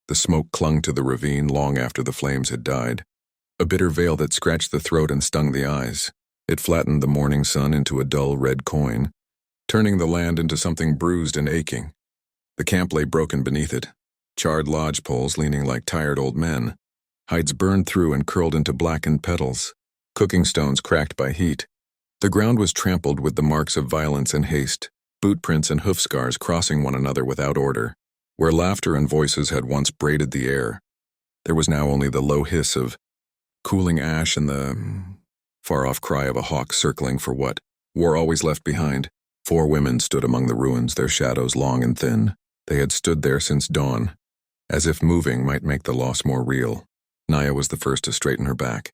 The smoke clung to the ravine long after the flames had died. A bitter veil that scratched the throat and stung the eyes. It flattened the morning sun into a dull red coin, turning the land into something bruised and aching. The camp lay broken beneath it, charred lodge poles leaning like tired old men, hides burned through and curled into blackened petals, cooking stones cracked by heat. The ground was trampled with the marks of violence and haste, boot prints and hoof scars crossing one another without order. Where laughter and voices had once braided the air, there was now only the low hiss of cooling ash and the far-off cry of a hawk circling for what war always left behind. 4 women stood among the ruins, their shadows long and thin. They had stood there since dawn, as if moving might make the loss more real. Naya was the first to straighten her back.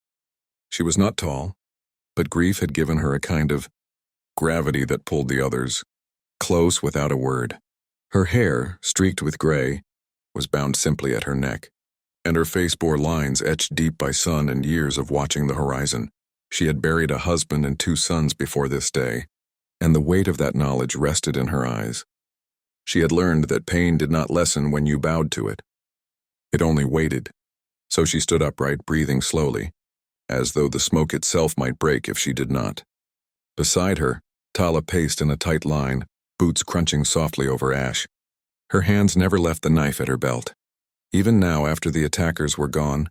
She was not tall, but grief had given her a kind of gravity that pulled the others close without a word. Her hair, streaked with gray, was bound simply at her neck, and her face bore lines etched deep by sun and years of watching the horizon. She had buried a husband and 2 sons before this day, and the weight of that knowledge rested in her eyes. She had learned that pain did not lessen when you bowed to it. It only waited. So she stood upright, breathing slowly, as though the smoke itself might break if she did not. Beside her, Tala paced in a tight line, boots crunching softly over ash. Her hands never left the knife at her belt. Even now, after the attackers were gone,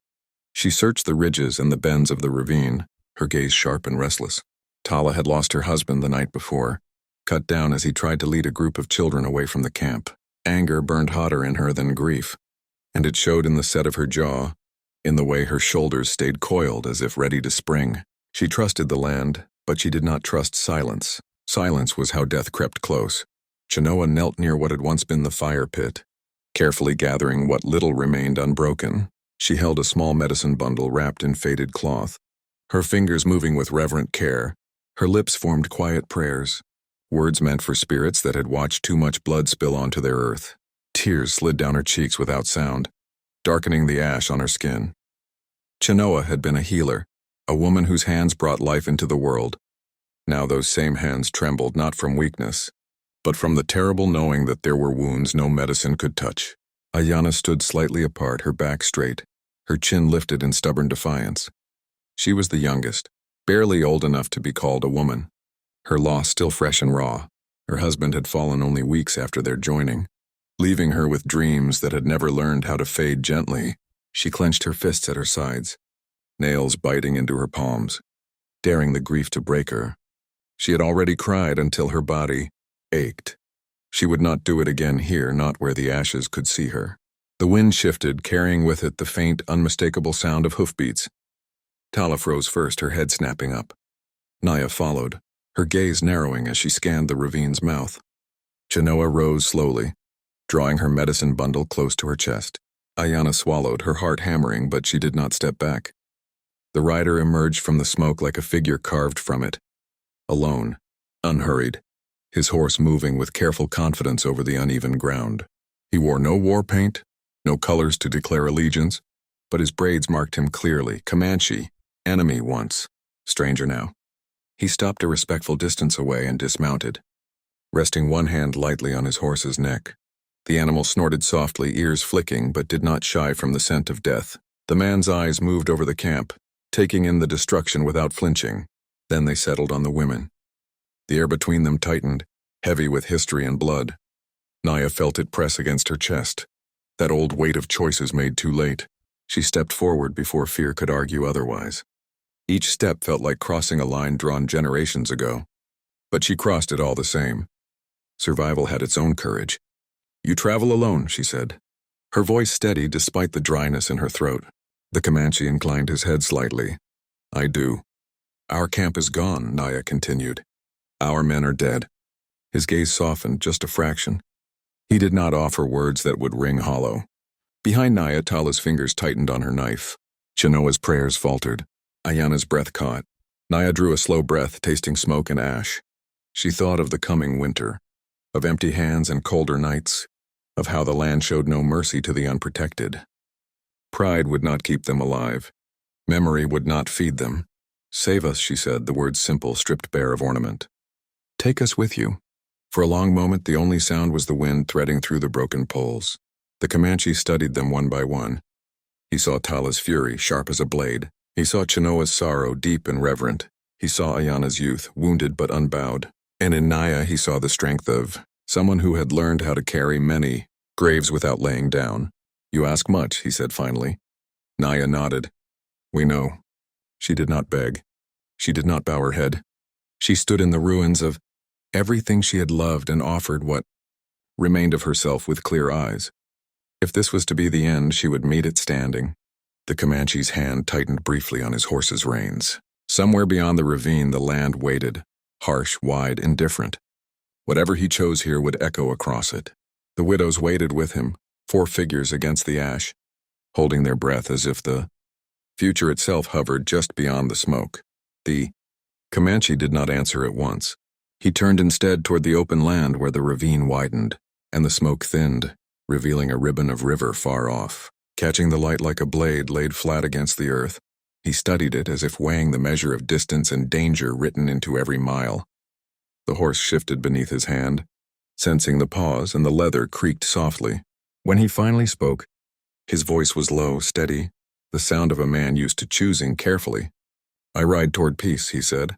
she searched the ridges and the bends of the ravine, her gaze sharp and restless. Tala had lost her husband the night before, cut down as he tried to lead a group of children away from the camp. Anger burned hotter in her than grief, and it showed in the set of her jaw, in the way her shoulders stayed coiled as if ready to spring. She trusted the land, but she did not trust silence. Silence was how death crept close. Chenoa knelt near what had once been the fire pit, carefully gathering what little remained unbroken. She held a small medicine bundle wrapped in faded cloth, her fingers moving with reverent care. Her lips formed quiet prayers, words meant for spirits that had watched too much blood spill onto their earth. Tears slid down her cheeks without sound, darkening the ash on her skin. Chenoa had been a healer, a woman whose hands brought life into the world. Now those same hands trembled not from weakness, but from the terrible knowing that there were wounds no medicine could touch. Ayana stood slightly apart, her back straight, her chin lifted in stubborn defiance. She was the youngest, barely old enough to be called a woman. Her loss still fresh and raw. Her husband had fallen only weeks after their joining, leaving her with dreams that had never learned how to fade gently. She clenched her fists at her sides, nails biting into her palms, daring the grief to break her. She had already cried until her body ached. She would not do it again here, not where the ashes could see her. The wind shifted, carrying with it the faint, unmistakable sound of hoofbeats. Tala froze first, her head snapping up. Naya followed, her gaze narrowing as she scanned the ravine's mouth. Chenoa rose slowly, drawing her medicine bundle close to her chest. Ayana swallowed, her heart hammering, but she did not step back. The rider emerged from the smoke like a figure carved from it, alone, unhurried, his horse moving with careful confidence over the uneven ground. He wore no war paint, no colors to declare allegiance, but his braids marked him clearly. Comanche, enemy once, stranger now. He stopped a respectful distance away and dismounted, resting one hand lightly on his horse's neck. The animal snorted softly, ears flicking, but did not shy from the scent of death. The man's eyes moved over the camp, taking in the destruction without flinching. Then they settled on the women. The air between them tightened, heavy with history and blood. Naya felt it press against her chest, that old weight of choices made too late. She stepped forward before fear could argue otherwise. Each step felt like crossing a line drawn generations ago, but she crossed it all the same. Survival had its own courage. "You travel alone," she said, her voice steady despite the dryness in her throat. The Comanche inclined his head slightly. "I do." "Our camp is gone," Naya continued. "Our men are dead." His gaze softened just a fraction. He did not offer words that would ring hollow. Behind Naya, Tala's fingers tightened on her knife. Chenoa's prayers faltered. Ayana's breath caught. Naya drew a slow breath, tasting smoke and ash. She thought of the coming winter, of empty hands and colder nights, of how the land showed no mercy to the unprotected. Pride would not keep them alive. Memory would not feed them. "Save us," she said, the words simple, stripped bare of ornament. "Take us with you." For a long moment, the only sound was the wind threading through the broken poles. The Comanche studied them one by one. He saw Tala's fury, sharp as a blade. He saw Chenoa's sorrow, deep and reverent. He saw Ayana's youth, wounded but unbowed. And in Naya he saw the strength of someone who had learned how to carry many graves without laying down. "You ask much," he said finally. Naya nodded. "We know." She did not beg. She did not bow her head. She stood in the ruins of everything she had loved and offered what remained of herself with clear eyes. If this was to be the end, she would meet it standing. The Comanche's hand tightened briefly on his horse's reins. Somewhere beyond the ravine, the land waited, harsh, wide, indifferent. Whatever he chose here would echo across it. The widows waited with him, 4 figures against the ash, holding their breath as if the future itself hovered just beyond the smoke. The Comanche did not answer at once. He turned instead toward the open land where the ravine widened, and the smoke thinned, revealing a ribbon of river far off. Catching the light like a blade laid flat against the earth, he studied it as if weighing the measure of distance and danger written into every mile. The horse shifted beneath his hand, sensing the pause, and the leather creaked softly. When he finally spoke, his voice was low, steady, the sound of a man used to choosing carefully. "I ride toward peace," he said,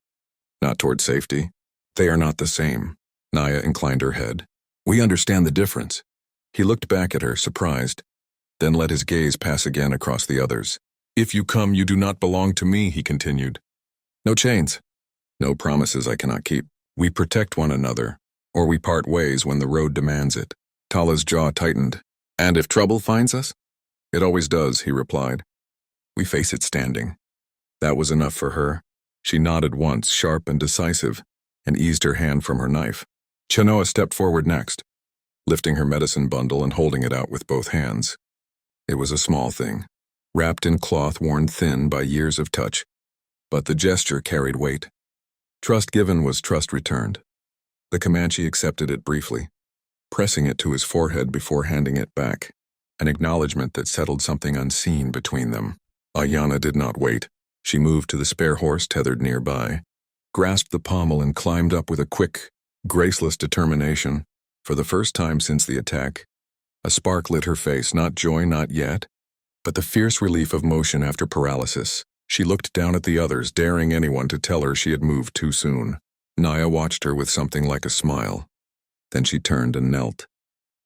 "not toward safety. They are not the same." Naya inclined her head. "We understand the difference." He looked back at her, surprised, then let his gaze pass again across the others. "If you come, you do not belong to me," he continued. "No chains, no promises I cannot keep. We protect one another, or we part ways when the road demands it." Tala's jaw tightened. "And if trouble finds us?" "It always does," he replied. "We face it standing." That was enough for her. She nodded once, sharp and decisive, and eased her hand from her knife. Chenoa stepped forward next, lifting her medicine bundle and holding it out with both hands. It was a small thing, wrapped in cloth worn thin by years of touch, but the gesture carried weight. Trust given was trust returned. The Comanche accepted it briefly, pressing it to his forehead before handing it back, an acknowledgement that settled something unseen between them. Ayana did not wait. She moved to the spare horse tethered nearby, grasped the pommel and climbed up with a quick, graceless determination. For the first time since the attack, a spark lit her face, not joy, not yet, but the fierce relief of motion after paralysis. She looked down at the others, daring anyone to tell her she had moved too soon. Naya watched her with something like a smile. Then she turned and knelt,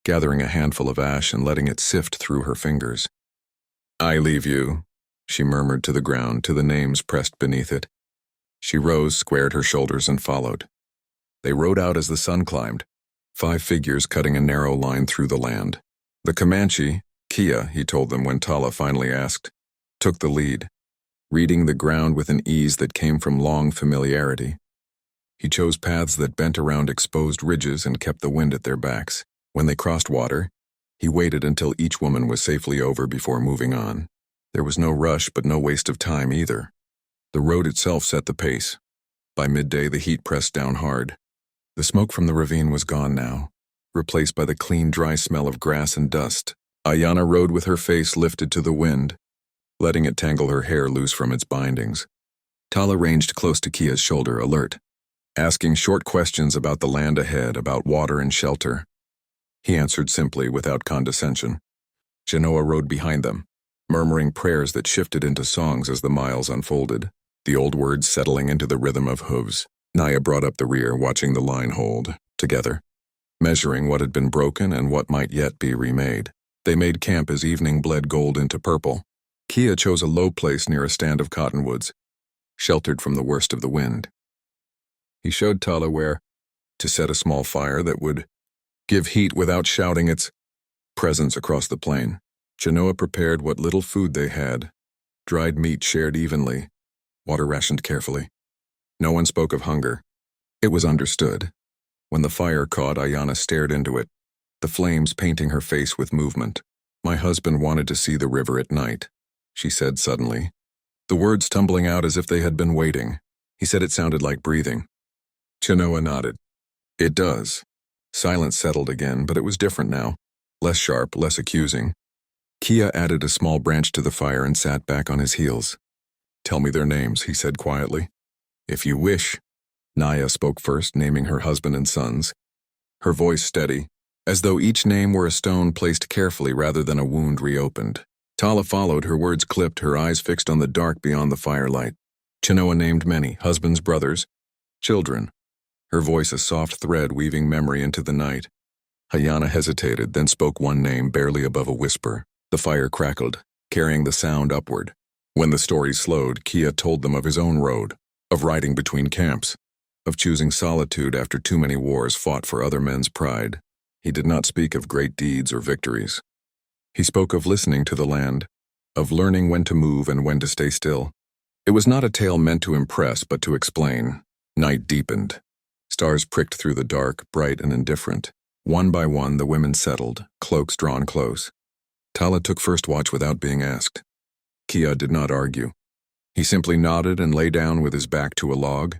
gathering a handful of ash and letting it sift through her fingers. "I leave you," she murmured to the ground, to the names pressed beneath it. She rose, squared her shoulders, and followed. They rode out as the sun climbed, 5 figures cutting a narrow line through the land. The Comanche, Kia, he told them when Tala finally asked, took the lead, reading the ground with an ease that came from long familiarity. He chose paths that bent around exposed ridges and kept the wind at their backs. When they crossed water, he waited until each woman was safely over before moving on. There was no rush, but no waste of time either. The road itself set the pace. By midday, the heat pressed down hard. The smoke from the ravine was gone now, replaced by the clean, dry smell of grass and dust. Ayana rode with her face lifted to the wind, letting it tangle her hair loose from its bindings. Tala ranged close to Kia's shoulder, alert, asking short questions about the land ahead, about water and shelter. He answered simply, without condescension. Chenoa rode behind them, murmuring prayers that shifted into songs as the miles unfolded, the old words settling into the rhythm of hooves. Naya brought up the rear, watching the line hold, together, measuring what had been broken and what might yet be remade. They made camp as evening bled gold into purple. Kia chose a low place near a stand of cottonwoods, sheltered from the worst of the wind. He showed Tala where to set a small fire that would give heat without shouting its presence across the plain. Chenoa prepared what little food they had, dried meat shared evenly, water rationed carefully. No one spoke of hunger. It was understood. When the fire caught, Ayana stared into it, the flames painting her face with movement. "My husband wanted to see the river at night," she said suddenly, the words tumbling out as if they had been waiting. He said it sounded like breathing. Chenoa nodded. "It does." Silence settled again, but it was different now, less sharp, less accusing. Kia added a small branch to the fire and sat back on his heels. "Tell me their names," he said quietly. "If you wish." Naya spoke first, naming her husband and sons, her voice steady, as though each name were a stone placed carefully rather than a wound reopened. Tala followed, her words clipped, her eyes fixed on the dark beyond the firelight. Chinoa named many, husbands, brothers, children, her voice a soft thread weaving memory into the night. Hayana hesitated, then spoke one name barely above a whisper. The fire crackled, carrying the sound upward. When the story slowed, Kia told them of his own road, of riding between camps, of choosing solitude after too many wars fought for other men's pride. He did not speak of great deeds or victories. He spoke of listening to the land, of learning when to move and when to stay still. It was not a tale meant to impress, but to explain. Night deepened. Stars pricked through the dark, bright and indifferent. One by one, the women settled, cloaks drawn close. Tala took first watch without being asked. Kia did not argue. He simply nodded and lay down with his back to a log,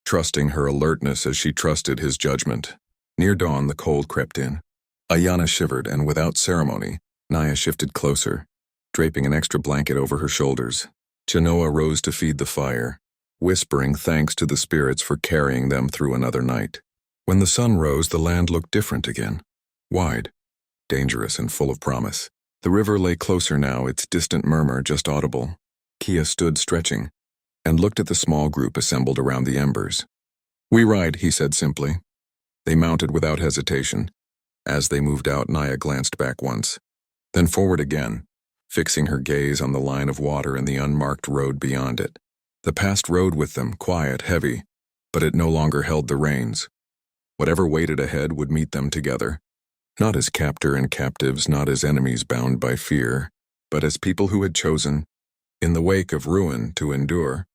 trusting her alertness as she trusted his judgment. Near dawn, the cold crept in. Ayana shivered, and without ceremony, Naya shifted closer, draping an extra blanket over her shoulders. Chinoa rose to feed the fire, whispering thanks to the spirits for carrying them through another night. When the sun rose, the land looked different again. Wide, dangerous, and full of promise. The river lay closer now, its distant murmur just audible. Kia stood stretching, and looked at the small group assembled around the embers. "We ride," he said simply. They mounted without hesitation. As they moved out, Naya glanced back once, then forward again, fixing her gaze on the line of water and the unmarked road beyond it. The past rode with them, quiet, heavy, but it no longer held the reins. Whatever waited ahead would meet them together, not as captor and captives, not as enemies bound by fear, but as people who had chosen, in the wake of ruin, to endure.